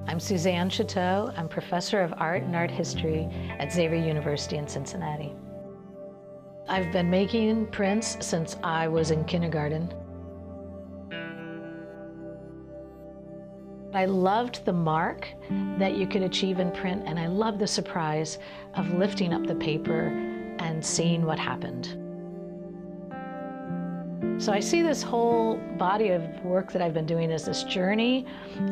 I'm Suzanne Chouteau. I'm professor of art and art history at Xavier University in Cincinnati. I've been making prints since I was in kindergarten. I loved the mark that you could achieve in print, and I loved the surprise of lifting up the paper and seeing what happened. So I see this whole body of work that I've been doing as this journey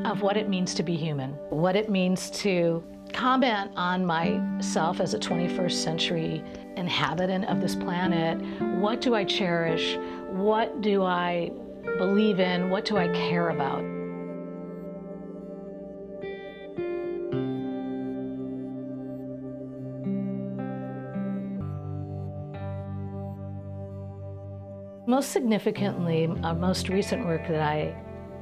of what it means to be human, what it means to comment on myself as a 21st century inhabitant of this planet. What do I cherish? What do I believe in? What do I care about? Most significantly, our most recent work that I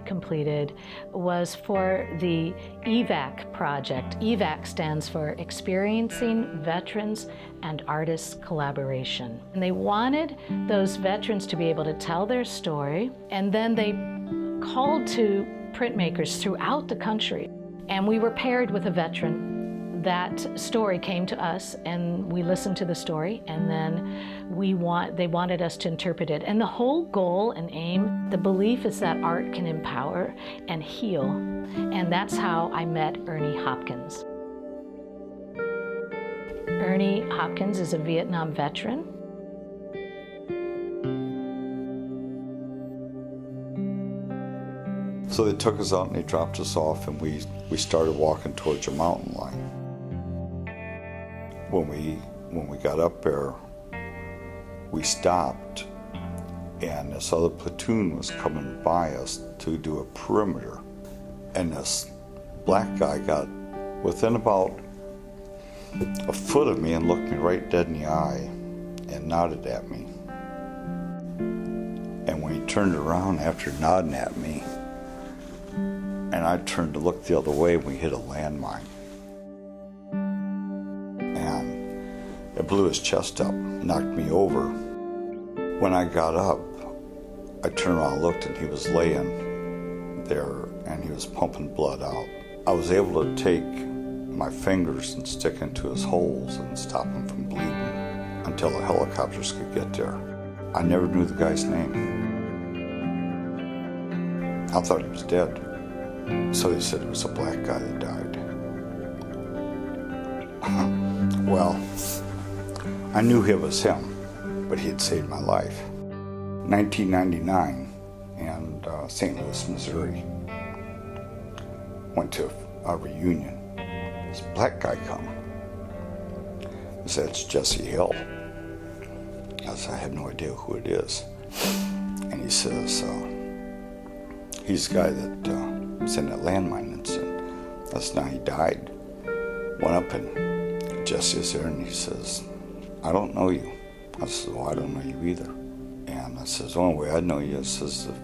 completed was for the EVAC Project. EVAC stands for Experiencing Veterans and Artists Collaboration. And they wanted those veterans to be able to tell their story, and then they called to printmakers throughout the country. And we were paired with a veteran. That story came to us, and we listened to the story, and then they wanted us to interpret it. And the whole goal and aim, the belief is that art can empower and heal. And that's how I met Ernie Hopkins. Ernie Hopkins is a Vietnam veteran. So they took us out and they dropped us off, and we started walking towards a mountain line. When we got up there, we stopped, and this other platoon was coming by us to do a perimeter. And this black guy got within about a foot of me and looked me right dead in the eye and nodded at me. And when he turned around after nodding at me, and I turned to look the other way, we hit a landmine. It blew his chest up, knocked me over. When I got up, I turned around and looked, and he was laying there, and he was pumping blood out. I was able to take my fingers and stick into his holes and stop him from bleeding until the helicopters could get there. I never knew the guy's name. I thought he was dead. So they said it was a black guy that died. Well, I knew it was him, but he had saved my life. 1999, and St. Louis, Missouri. Went to a reunion. This black guy come. He said, "It's Jessie Hill." I said, "I have no idea who it is." And he says, "He's the guy that was in that landmine incident. That's now he died." Went up, and Jessie is there, and he says, "I don't know you." I said, "Well, I don't know you either." And I says, "The only way I know you is if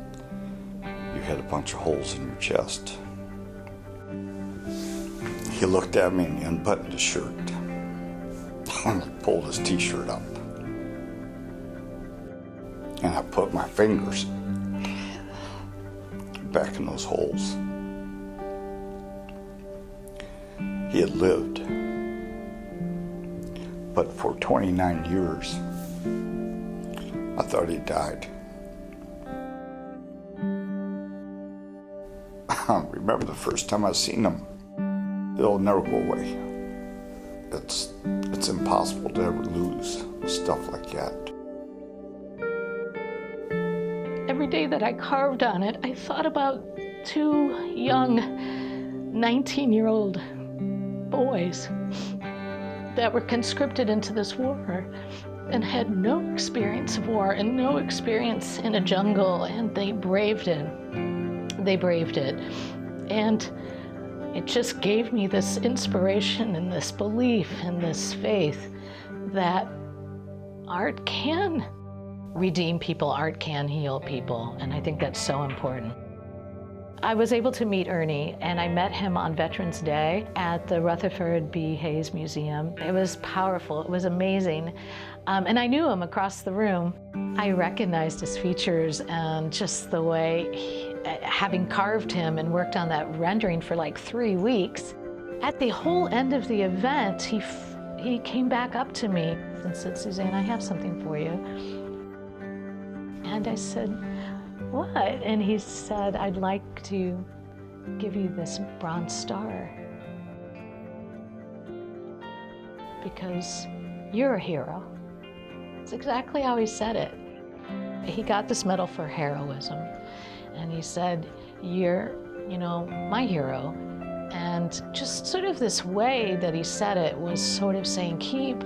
you had a bunch of holes in your chest." He looked at me and he unbuttoned his shirt. Pulled his t-shirt up. And I put my fingers back in those holes. He had lived. But for 29 years, I thought he died. I remember the first time I seen him. It'll never go away. It's impossible to ever lose stuff like that. Every day that I carved on it, I thought about two young 19-year-old boys that were conscripted into this war and had no experience of war and no experience in a jungle, and they braved it. They braved it. And it just gave me this inspiration and this belief and this faith that art can redeem people, art can heal people, and I think that's so important. I was able to meet Ernie, and I met him on Veterans Day at the Rutherford B. Hayes Museum. It was powerful, it was amazing. And I knew him across the room. I recognized his features and just the way having carved him and worked on that rendering for like 3 weeks. At the whole end of the event, he came back up to me and said, "Suzanne, I have something for you." And I said, "What?" And he said, "I'd like to give you this bronze star because you're a hero." It's exactly how he said it. He got this medal for heroism, and he said, "You're, my hero." And just sort of this way that he said it was sort of saying, keep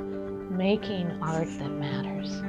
making art that matters.